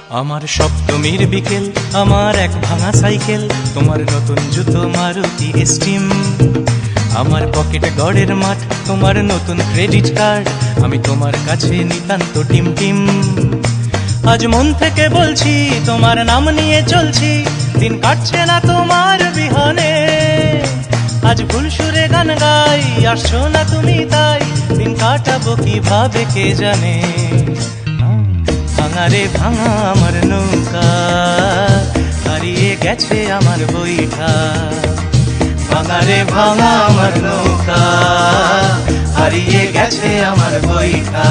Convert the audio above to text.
আমার সপ্তমীর বিকেল, আমার এক ভাঙা সাইকেল, তোমার নতুন জুতো মারুতি স্টিম, আমার পকেট গড়ের মাঠ, তোমার নতুন ক্রেডিট কার্ড, আমি তোমার কাছে নিতান্ত টিম টিম। আজ মন থেকে বলছি, তোমার নাম নিয়ে চলছি, দিন কাটছে না তোমার বিহনে। আজ ভুল সুরে গান গাই, আসছো না তুমি তাই, দিন কাটাবো কিভাবে কে জানে। ভাঙা রে ভাঙা আমার নৌকা, হারিয়ে গেছে আমার বইটা। ভাঙা রে ভাঙা আমার নৌকা, হারিয়ে গেছে আমার বইটা।